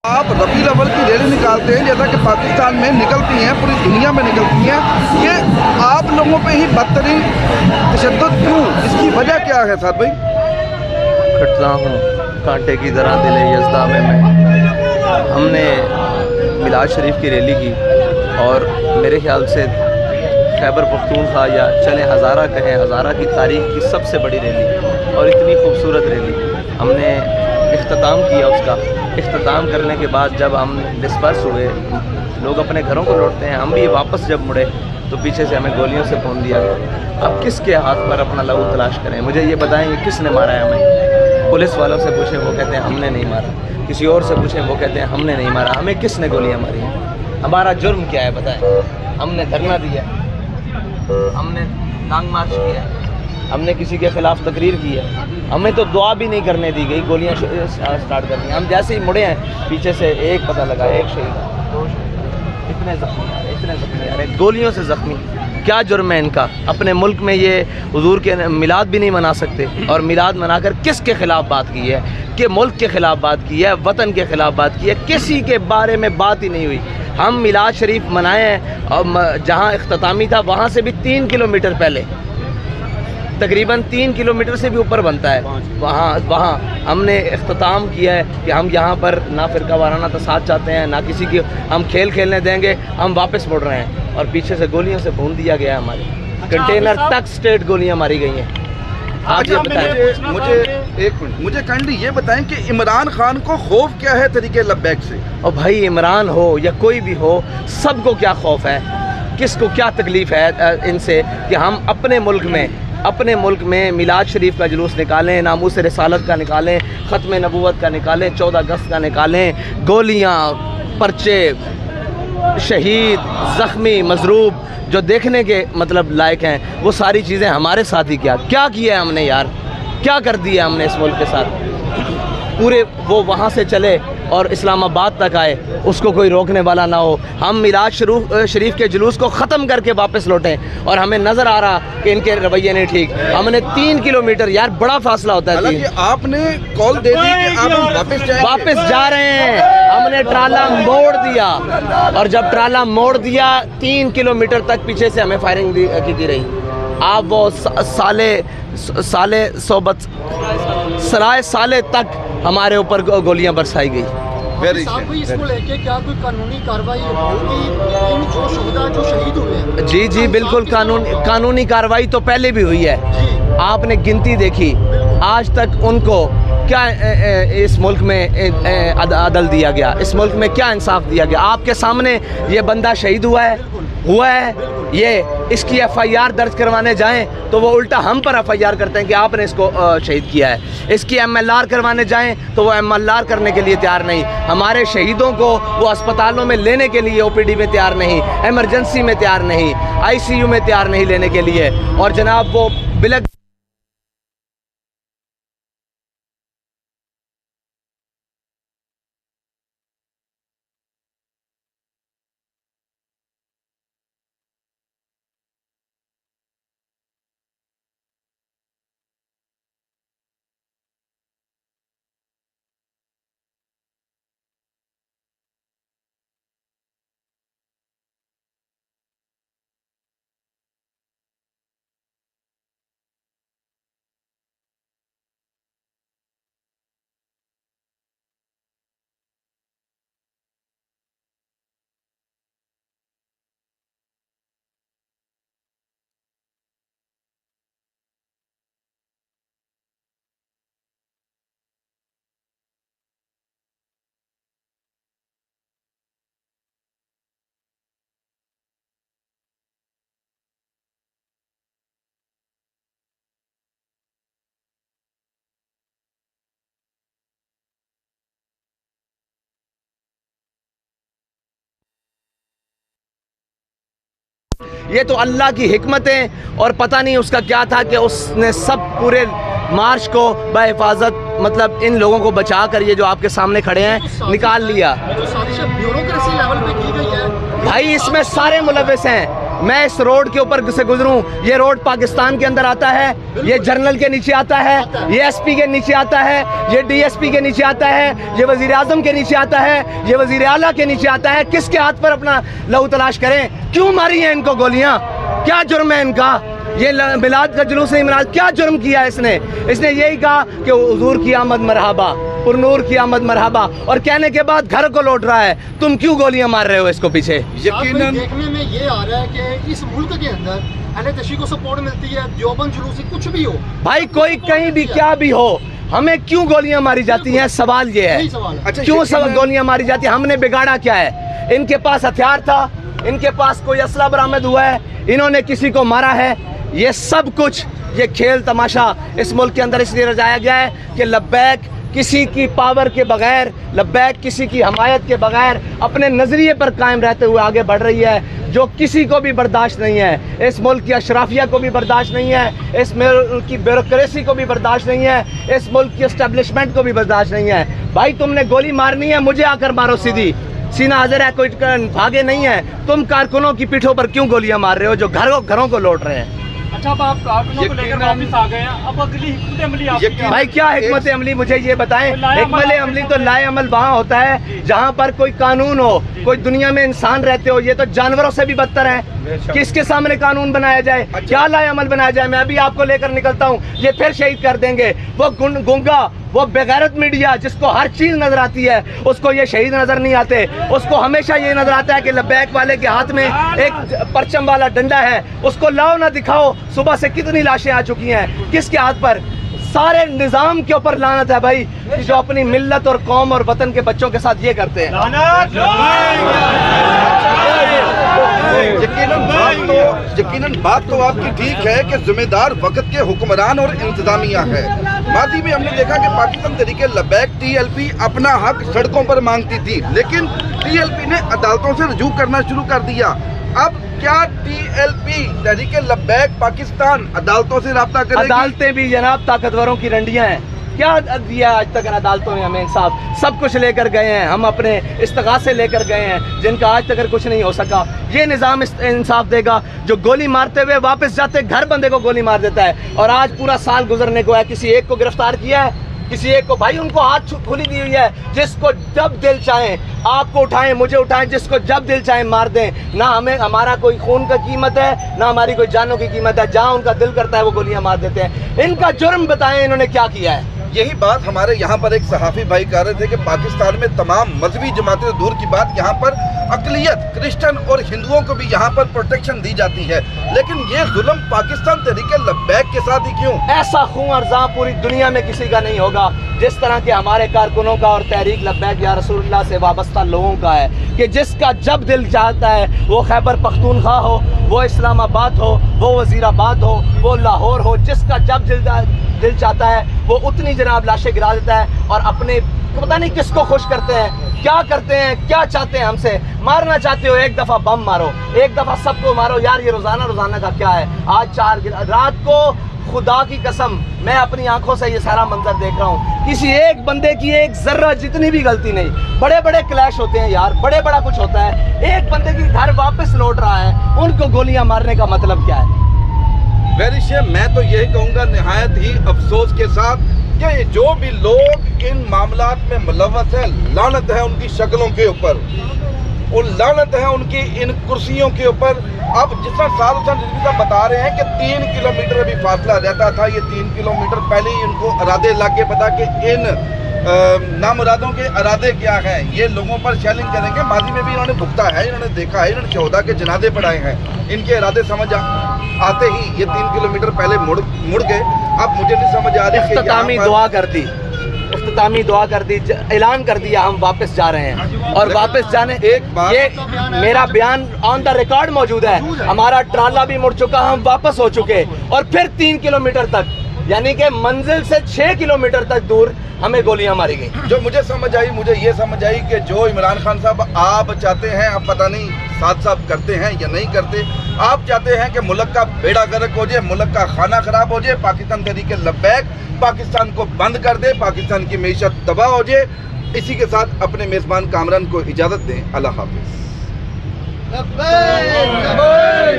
آپ ربیع الاول کی ریلی نکالتے ہیں جیسا کہ پاکستان میں نکلتی ہیں، پوری دنیا میں نکلتی ہیں، یہ آپ لوگوں پہ ہی بدترین تشدد کیوں؟ اس کی وجہ کیا ہے صاحب بھائی؟ کھٹتا ہوں کانٹے کی طرح دل یزدہ میں ہم نے میلاد شریف کی ریلی کی اور میرے خیال سے خیبر پختونخوا یا چلے ہزارہ کہیں، ہزارہ کی تاریخ کی سب سے بڑی ریلی اور اتنی خوبصورت ریلی ہم نے اختتام کیا۔ اس کا اختتام کرنے کے بعد جب ہم ڈسپرس ہوئے، لوگ اپنے گھروں کو لوٹتے ہیں، ہم بھی واپس جب مڑے تو پیچھے سے ہمیں گولیوں سے بھون دیا گیا۔ اب کس کے ہاتھ پر اپنا لہو تلاش کریں؟ مجھے یہ بتائیں کہ کس نے مارا ہے ہمیں؟ پولیس والوں سے پوچھیں، وہ کہتے ہیں ہم نے نہیں مارا۔ کسی اور سے پوچھیں، وہ کہتے ہیں ہم نے نہیں مارا۔ ہمیں کس نے گولیاں ماری ہیں؟ ہمارا جرم کیا ہے بتائیں؟ ہم نے دھرنا دیا، ہم نے لانگ مارچ کیا، ہم نے کسی کے خلاف تقریر کی ہے، ہمیں تو دعا بھی نہیں کرنے دی گئی، گولیاں سٹارٹ کر دی۔ ہم جیسے ہی مڑے ہیں پیچھے سے ایک پتہ لگا، ایک شہید، دو شہید، اتنے زخمی آ رہے، گولیوں سے زخمی۔ کیا جرم ہے ان کا؟ اپنے ملک میں یہ حضور کے میلاد بھی نہیں منا سکتے، اور میلاد منا کر کس کے خلاف بات کی ہے؟ کہ ملک کے خلاف بات کی ہے، وطن کے خلاف بات کی ہے، کسی کے بارے میں بات ہی نہیں ہوئی۔ ہم میلاد شریف منائے ہیں اور جہاں اختتامی تھا وہاں سے بھی 3 کلومیٹر پہلے، تقریباً 3 کلومیٹر سے بھی اوپر بنتا ہے، وہاں ہم نے اختتام کیا ہے کہ ہم یہاں پر نہ فرقہ وارانہ تصاد چاہتے ہیں، نہ کسی کی ہم کھیل کھیلنے دیں گے۔ ہم واپس مڑ رہے ہیں اور پیچھے سے گولیوں سے بھون دیا گیا ہے، ہمارے کنٹینر تک سٹیٹ گولیاں ماری گئی ہیں۔ آپ یہ بتائیں مجھے کائنڈلی یہ بتائیں کہ عمران خان کو خوف کیا ہے طریقے لبیک سے؟ اور بھائی عمران ہو یا کوئی بھی ہو، سب کو کیا خوف ہے، کس کو کیا تکلیف ہے ان سے کہ ہم اپنے ملک میں میلاد شریف کا جلوس نکالیں، ناموس رسالت کا نکالیں، ختم نبوت کا نکالیں، 14 اگست کا نکالیں، گولیاں، پرچے، شہید، زخمی، مضروب جو دیکھنے کے مطلب لائق ہیں، وہ ساری چیزیں ہمارے ساتھ ہی کیا کیا ہے ہم نے یار؟ کیا کر دیا ہم نے اس ملک کے ساتھ؟ پورے وہ وہاں سے چلے اور اسلام آباد تک آئے، اس کو کوئی روکنے والا نہ ہو۔ ہم میلاد شریف کے جلوس کو ختم کر کے واپس لوٹیں اور ہمیں نظر آ رہا کہ ان کے رویے نہیں ٹھیک۔ ہم نے 3 کلومیٹر، یار بڑا فاصلہ ہوتا ہے، حالانکہ آپ نے کال دے دی کہ آپ واپس جا رہے ہیں۔ ہم نے ٹرالا موڑ دیا اور جب ٹرالا موڑ دیا 3 کلومیٹر تک پیچھے سے ہمیں فائرنگ کی رہی۔ آپ وہ سالے تک ہمارے اوپر گولیاں برسائی گئی۔ اس کو لے کے کیا کوئی قانونی کارروائی ہوگی ان جو شہداء جو شہید ہوئے ہیں؟ جی بالکل قانونی کارروائی تو پہلے بھی ہوئی ہے۔ آپ نے گنتی دیکھی، آج تک ان کو کیا اس ملک میں عدل دیا گیا؟ اس ملک میں کیا انصاف دیا گیا؟ آپ کے سامنے یہ بندہ شہید ہوا ہے، یہ اس کی FIR درج کروانے جائیں تو وہ الٹا ہم پر FIR کرتے ہیں کہ آپ نے اس کو شہید کیا ہے۔ اس کی MLR کروانے جائیں تو وہ MLR کرنے کے لیے تیار نہیں۔ ہمارے شہیدوں کو وہ اسپتالوں میں لینے کے لیے OPD میں تیار نہیں، ایمرجنسی میں تیار نہیں، ICU میں تیار نہیں لینے کے لیے، اور جناب وہ بلک یہ تو اللہ کی حکمت ہے، اور پتہ نہیں اس کا کیا تھا کہ اس نے سب پورے مارچ کو بحفاظت مطلب ان لوگوں کو بچا کر یہ جو آپ کے سامنے کھڑے ہیں نکال لیا۔ جو سازش بیوروکریسی لیول پہ کی گئی ہے بھائی اس میں سارے ملوث ہیں، मैं इस रोड के ऊपर से गुजरूं, ये रोड पाकिस्तान के अंदर आता है, ये जनरल के नीचे आता है, ये एसपी के नीचे आता है, ये डीएसपी के नीचे आता है, ये वजीर आजम के नीचे आता है, ये वजीर आला के नीचे आता है। किसके हाथ पर अपना लहू तलाश करें? क्यों मारी हैं इनको गोलियां? क्या जुर्म है इनका? ये मिलाद का जुलूस नहीं मना, क्या जुर्म किया इसने? इसने यही कहा कि हुजूर की आमद मरहबा, पुरनूर की आमद मरहबा, और कहने के बाद घर को लौट रहा है। तुम क्यों गोलियां मार रहे हो इसको पीछे? यकीनन देखने में ये आ रहा है कि इस मुल्क के अंदर अहले तशय्युअ को सपोर्ट मिलती है, देवबंद जुलूस कुछ भी हो भाई, कोई कहीं भी क्या भी हो, हमें क्यों गोलियां मारी जाती हैं? सवाल ये है, अच्छा, क्यों सब गोलियां मारी जाती हैं? हमने बिगाड़ा क्या है? इनके पास हथियार था, इनके पास कोई असला बरामद हुआ है, इन्होंने किसी को मारा है? ये सब कुछ, ये खेल तमाशा इस मुल्क के अंदर इसलिए रचाया गया है कि लब्बैक किसी की पावर के बगैर, लब्बैक किसी की हमायत के बगैर अपने नज़रिए पर कायम रहते हुए आगे बढ़ रही है, जो किसी को भी बर्दाश्त नहीं है। इस मुल्क की अशराफिया को भी बर्दाश्त नहीं है, इस मुल्क की ब्यूरोक्रेसी को भी बर्दाश्त नहीं है, इस मुल्क की एस्टेब्लिशमेंट को भी बर्दाश्त नहीं है। भाई, तुमने गोली मारनी है, मुझे आकर मारो सीधी, सीना हाजिर है, कोई भागे नहीं है। तुम कारकुनों की पीठों पर क्यों गोलियां मार रहे हो जो घरों को लौट रहे हैं? अच्छा, अब आप कारकुनों को लेकर वापस आ गए हैं, अब अगली हिकमत अमली आपकी क्या? भाई, क्या हिकमत अमली, मुझे ये बताएं। हिकमत अमली तो लाए अमल वहाँ होता है जहाँ पर कोई कानून हो, कोई दुनिया में इंसान रहते हो। ये तो जानवरों से भी बदतर है। किसके सामने कानून बनाया जाए? क्या लाए अमल बनाया जाए? मैं अभी आपको लेकर निकलता हूँ, ये फिर शहीद कर देंगे। वो गूंगा, वो बेगैरत मीडिया जिसको हर चीज नजर आती है, उसको ये शहीद नजर नहीं आते। उसको हमेशा ये नजर आता है कि लब्बैक वाले के हाथ में एक परचम वाला डंडा है, उसको लाओ ना दिखाओ। सुबह से कितनी लाशें आ चुकी हैं, किसके हाथ पर? सारे निजाम के ऊपर लानत है भाई, जो अपनी मिल्लत और कौम और वतन के बच्चों के साथ ये करते हैं। यकीनन बात तो आपकी ठीक है कि जिम्मेदार वक्त के हुक्मरान और इंतजामिया है। माजी में हमने देखा कि पाकिस्तान तहरीके लब्बैक टीएलपी अपना हक सड़कों पर मांगती थी, लेकिन टीएलपी ने अदालतों से रजू करना शुरू कर दिया। अब क्या टीएलपी तहरीके लब्बैक पाकिस्तान अदालतों से राब्ता करेगी? अदालतें भी जनाब ताकतवरों की रंडियां हैं। क्या दिया आज तक अदालतों ने हमें इंसाफ? सब कुछ लेकर गए हैं, हम अपने इस्तगासे लेकर गए हैं जिनका आज तक कुछ नहीं हो सका। ये निज़ाम इंसाफ देगा जो गोली मारते हुए वापस जाते घर बंदे को गोली मार देता है, और आज पूरा साल गुजरने को है, किसी एक को गिरफ्तार किया है, किसी एक को? भाई, उनको हाथ खुली दी हुई है, जिसको जब दिल चाहे आपको उठाएं, मुझे उठाएं, जिसको जब दिल चाहे मार दें। ना हमें हमारा कोई खून का कीमत है, ना हमारी कोई जानों की कीमत है। जहां उनका दिल करता है वो गोलियां मार देते हैं। इनका जुर्म बताएं, इन्होंने क्या किया है? यही बात हमारे यहाँ पर एक सहाफ़ी भाई कह रहे थे कि पाकिस्तान में तमाम मजहबी जमातें, दूर की बात, यहाँ पर अकलियत क्रिश्चियन और हिंदुओं को भी यहाँ पर प्रोटेक्शन दी जाती है, लेकिन ये जुल्म पाकिस्तान तहरीके लब्बैक के साथ ही क्यों? ऐसा खून और जां पूरी दुनिया में किसी का नहीं होगा जिस तरह के हमारे कारकुनों का और तहरीक लब्बैक या रसूलुल्लाह से वाबस्ता लोगों का है, कि जिसका जब दिल चाहता है, वो खैबर पख्तूनख्वा हो, वो इस्लामाबाद हो, वो वजीराबाद हो, वो लाहौर हो, जिसका जब दिल चाहता है वो उतनी जनाब लाशें गिरा देता है, और अपने पता नहीं किसको खुश करते हैं, क्या करते हैं, क्या चाहते हैं हमसे? मारना चाहते हो, एक दफ़ा बम मारो, एक दफ़ा सबको मारो। यार, ये रोज़ाना का क्या है? आज 4 रात को खुदा की कसम मैं अपनी आंखों से ये सारा मंजर देख रहा हूँ। किसी एक बंदे की एक जर्रा जितनी भी गलती नहीं। बड़े बड़े क्लैश होते हैं यार, बड़ा कुछ होता है, एक बंदे की घर वापस लौट रहा है, उनको गोलियां मारने का मतलब क्या है? Very shame. मैं तो यही कहूँगा निहायत ही अफसोस के साथ कि जो भी लोग इन मामलात में मुलव्वस हैं, लानत है उनकी शक्लों के ऊपर, और लानत है उनकी इन कुर्सियों के ऊपर। अब जितना साल साहब बता रहे हैं कि 3 किलोमीटर अभी फासला रहता था, ये 3 किलोमीटर पहले ही इनको इरादे लग के पता कि इन नामुरादों के इरादे क्या हैं, ये लोगों पर चैलेंज करेंगे। माजी में भी इन्होंने भुगता है, इन्होंने देखा है, इन्होंने शोहदा के जनाजे पढ़ाए हैं, इनके इरादे समझ आते ही ये 3 किलोमीटर पहले मुड़ गए। अब मुझे नहीं समझ आ रही। इख्तितामी दुआ कर दी, ऐलान कर दिया हम वापस जा रहे हैं, और वापस जाने एक बात, ये मेरा बयान ऑन द रिकॉर्ड मौजूद है। हमारा ट्राला भी मुड़ चुका, हम वापस हो चुके, और फिर 3 किलोमीटर तक, यानी कि मंजिल से 6 किलोमीटर तक दूर हमें गोलियां मारी गई। जो मुझे ये समझ आई कि जो इमरान खान साहब आप चाहते हैं, अब पता नहीं साथ साहब करते हैं या नहीं करते, आप चाहते हैं कि मुल्क का बेड़ा गर्क हो जाए, मुल्क का खाना खराब हो जाए, पाकिस्तान तहरीके लब्बैक पाकिस्तान को बंद कर दे, पाकिस्तान की मईशत तबाह हो जाए। इसी के साथ अपने मेज़बान कामरान को इजाज़त दें। अल्लाह हाफ़िज़। لبیک